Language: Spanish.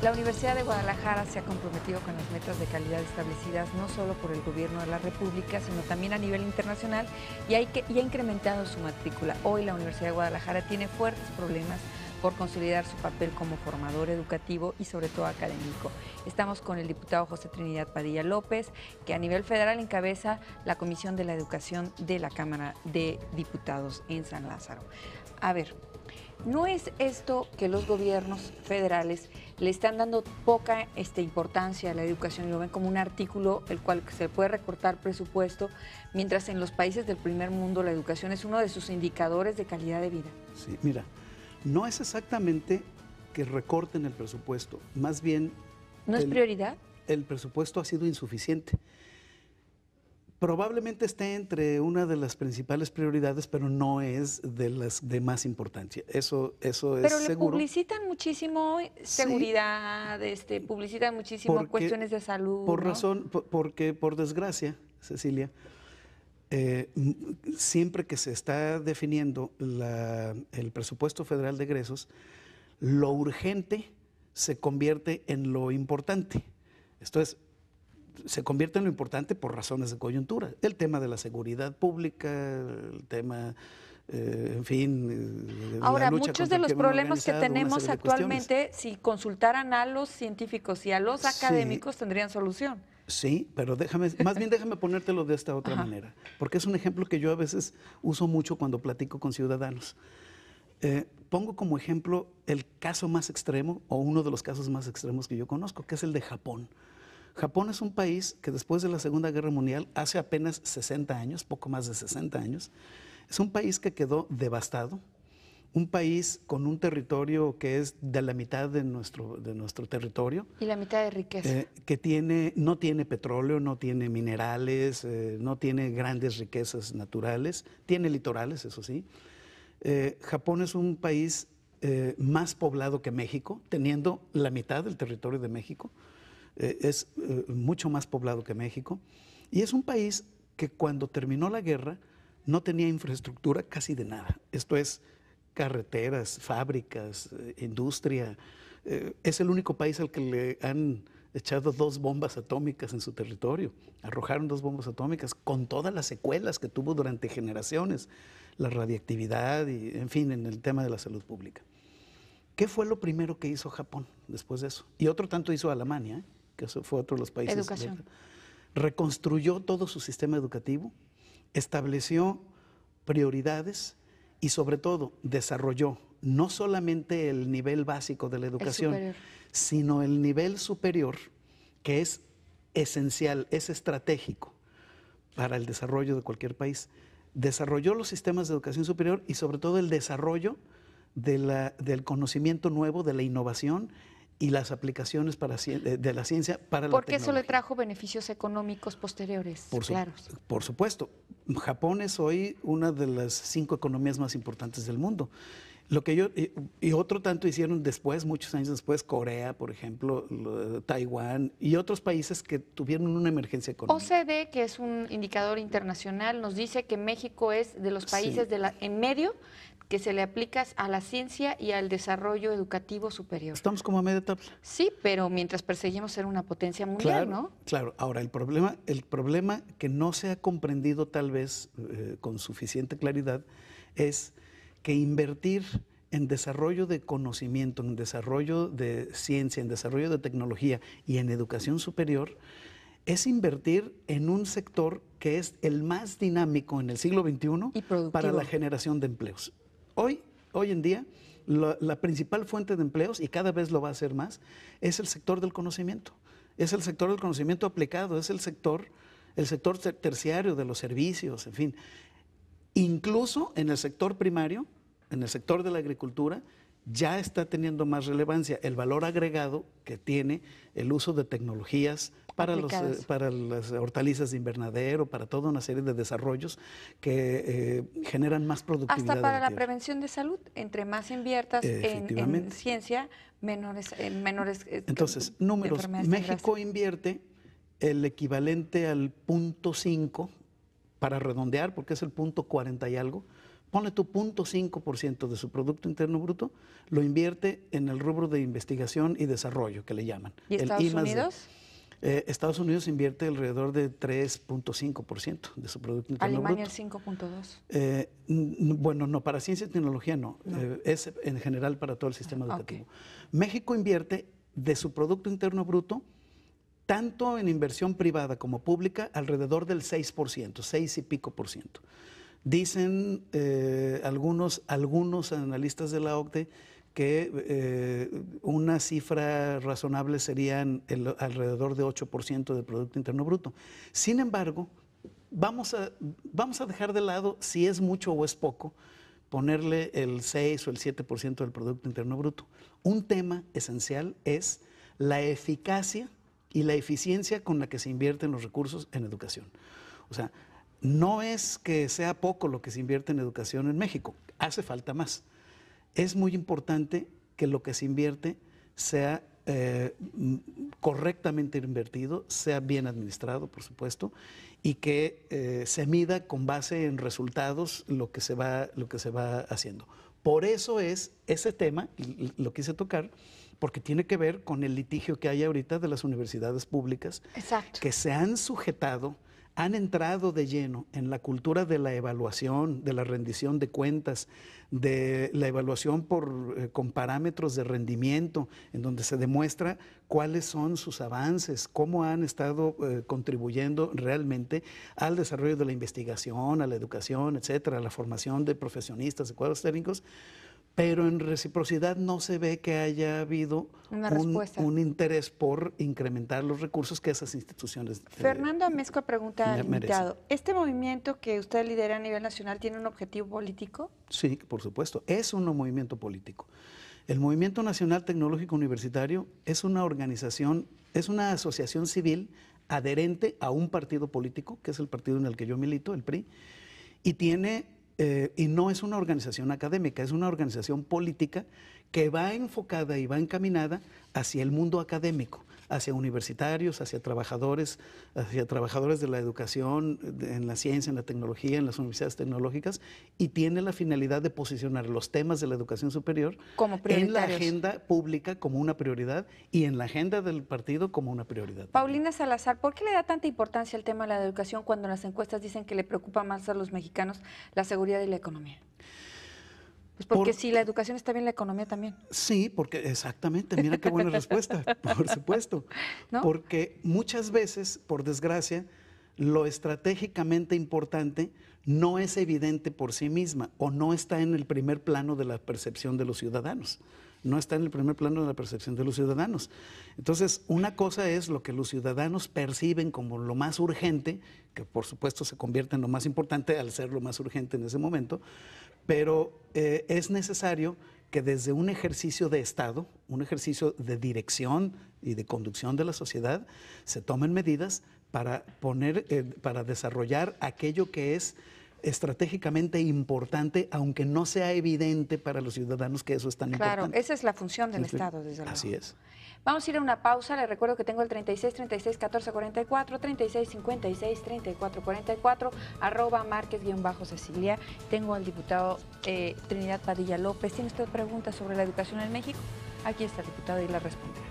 La Universidad de Guadalajara se ha comprometido con las metas de calidad establecidas no solo por el Gobierno de la República, sino también a nivel internacional y ha incrementado su matrícula. Hoy la Universidad de Guadalajara tiene fuertes problemas por consolidar su papel como formador educativo y sobre todo académico. Estamos con el diputado José Trinidad Padilla López, que a nivel federal encabeza la Comisión de la Educación de la Cámara de Diputados en San Lázaro. A ver, ¿no es esto que los gobiernos federales le están dando poca importancia a la educación y lo ven como un artículo el cual se puede recortar presupuesto, mientras en los países del primer mundo la educación es uno de sus indicadores de calidad de vida? Sí, mira, no es exactamente que recorten el presupuesto, más bien... ¿No es prioridad? El presupuesto ha sido insuficiente. Probablemente esté entre una de las principales prioridades, pero no es de las de más importancia. Eso es seguro. Pero le publicitan muchísimo seguridad, sí, publicitan muchísimo cuestiones de salud. Por razón, porque por desgracia, Cecilia, siempre que se está definiendo el presupuesto federal de egresos, lo urgente se convierte en lo importante. Esto es, se convierte en lo importante por razones de coyuntura. El tema de la seguridad pública, el tema, en fin... Ahora, muchos de los problemas que tenemos actualmente, si consultaran a los científicos y a los académicos, tendrían solución. Sí, pero más bien déjame ponértelo de esta otra manera, porque es un ejemplo que yo a veces uso mucho cuando platico con ciudadanos. Pongo como ejemplo el caso más extremo, o uno de los casos más extremos que yo conozco, que es el de Japón. Japón es un país que después de la Segunda Guerra Mundial, hace apenas 60 años, poco más de 60 años, es un país que quedó devastado, un país con un territorio que es de la mitad de nuestro territorio. Y la mitad de riqueza. Que no tiene petróleo, no tiene minerales, no tiene grandes riquezas naturales, tiene litorales, eso sí. Japón es un país más poblado que México, teniendo la mitad del territorio de México. Es mucho más poblado que México, y es un país que cuando terminó la guerra no tenía infraestructura casi de nada. Esto es carreteras, fábricas, industria. Es el único país al que le han echado 2 bombas atómicas en su territorio. Arrojaron 2 bombas atómicas con todas las secuelas que tuvo durante generaciones, la radiactividad y, en fin, en el tema de la salud pública. ¿Qué fue lo primero que hizo Japón después de eso? Y otro tanto hizo Alemania, que eso fue otro de los países. Educación. Reconstruyó todo su sistema educativo, estableció prioridades y sobre todo desarrolló no solamente el nivel básico de la educación, sino el nivel superior, que es esencial, es estratégico para el desarrollo de cualquier país. Desarrolló los sistemas de educación superior y sobre todo el desarrollo del conocimiento nuevo, de la innovación y las aplicaciones de la ciencia para la tecnología. Porque eso le trajo beneficios económicos posteriores, claros. Por supuesto. Japón es hoy una de las 5 economías más importantes del mundo. Y otro tanto hicieron después, muchos años después, Corea, por ejemplo, Taiwán y otros países que tuvieron una emergencia económica. OCDE, que es un indicador internacional, nos dice que México es de los países en medio que se le aplica a la ciencia y al desarrollo educativo superior. Estamos como a media tabla. Sí, pero mientras perseguimos ser una potencia mundial, claro, ¿no? Claro. Ahora, el problema que no se ha comprendido tal vez con suficiente claridad es que invertir en desarrollo de conocimiento, en desarrollo de ciencia, en desarrollo de tecnología y en educación superior es invertir en un sector que es el más dinámico en el siglo XXI para la generación de empleos. Hoy en día, la principal fuente de empleos, y cada vez lo va a ser más, es el sector del conocimiento. Es el sector del conocimiento aplicado, es el sector terciario de los servicios, en fin. Incluso en el sector primario, en el sector de la agricultura, ya está teniendo más relevancia el valor agregado que tiene el uso de tecnologías para las hortalizas de invernadero, para toda una serie de desarrollos que generan más productividad. Hasta para la prevención de salud, entre más inviertas en ciencia, menores Entonces, números, México invierte el equivalente al 0.5, para redondear, porque es el 0.40 y algo, ponle tu 0.5% de su Producto Interno Bruto, lo invierte en el rubro de investigación y desarrollo, que le llaman. ¿Y Estados Unidos? Estados Unidos invierte alrededor de 3.5% de su Producto Interno Alemania Bruto. el 5.2%. Bueno, no, para ciencia y tecnología no. Es en general para todo el sistema educativo. México invierte de su Producto Interno Bruto, tanto en inversión privada como pública, alrededor del 6%, 6 y pico por ciento. Dicen algunos analistas de la OCDE que una cifra razonable serían alrededor de 8% del Producto Interno Bruto. Sin embargo, vamos a dejar de lado si es mucho o es poco, ponerle el 6 o el 7% del Producto Interno Bruto. Un tema esencial es la eficacia y la eficiencia con la que se invierten los recursos en educación. O sea, no es que sea poco lo que se invierte en educación en México, hace falta más. Es muy importante que lo que se invierte sea correctamente invertido, sea bien administrado, por supuesto, y que se mida con base en resultados lo que se va haciendo. Por eso es ese tema, lo quise tocar, porque tiene que ver con el litigio que hay ahorita de las universidades públicas. Exacto. Que se han sujetado, han entrado de lleno en la cultura de la evaluación, de la rendición de cuentas, de la evaluación con parámetros de rendimiento, en donde se demuestra cuáles son sus avances, cómo han estado contribuyendo realmente al desarrollo de la investigación, a la educación, etcétera, a la formación de profesionistas, de cuadros técnicos. Pero en reciprocidad no se ve que haya habido un interés por incrementar los recursos que esas instituciones Fernando Amezcua pregunta al invitado, merecen. ¿este movimiento que usted lidera a nivel nacional tiene un objetivo político? Sí, por supuesto, es un movimiento político. El Movimiento Nacional Tecnológico Universitario es una organización, es una asociación civil adherente a un partido político, que es el partido en el que yo milito, el PRI, y no es una organización académica, es una organización política que va enfocada y va encaminada hacia el mundo académico, hacia universitarios, hacia trabajadores de la educación, en la ciencia, en la tecnología, en las universidades tecnológicas, y tiene la finalidad de posicionar los temas de la educación superior como en la agenda pública como una prioridad y en la agenda del partido como una prioridad. Paulina Salazar, ¿por qué le da tanta importancia al tema de la educación cuando las encuestas dicen que le preocupa más a los mexicanos la seguridad y la economía? Pues porque si la educación está bien, la economía también. Sí, porque exactamente, mira qué buena respuesta, por supuesto. ¿No? Porque muchas veces, por desgracia, lo estratégicamente importante no es evidente por sí misma o no está en el primer plano de la percepción de los ciudadanos. No está en el primer plano de la percepción de los ciudadanos. Entonces, una cosa es lo que los ciudadanos perciben como lo más urgente, que por supuesto se convierte en lo más importante al ser lo más urgente en ese momento, pero es necesario que desde un ejercicio de Estado, un ejercicio de dirección y de conducción de la sociedad, se tomen medidas para desarrollar aquello que es estratégicamente importante, aunque no sea evidente para los ciudadanos que eso es tan importante. Claro, esa es la función del Estado, desde luego. Así es. Vamos a ir a una pausa. Les recuerdo que tengo el 36 36 14 44, 36 56 34 44, @Márquez_Cecilia. Tengo al diputado Trinidad Padilla López. ¿Tiene usted preguntas sobre la educación en México? Aquí está el diputado y la responderá.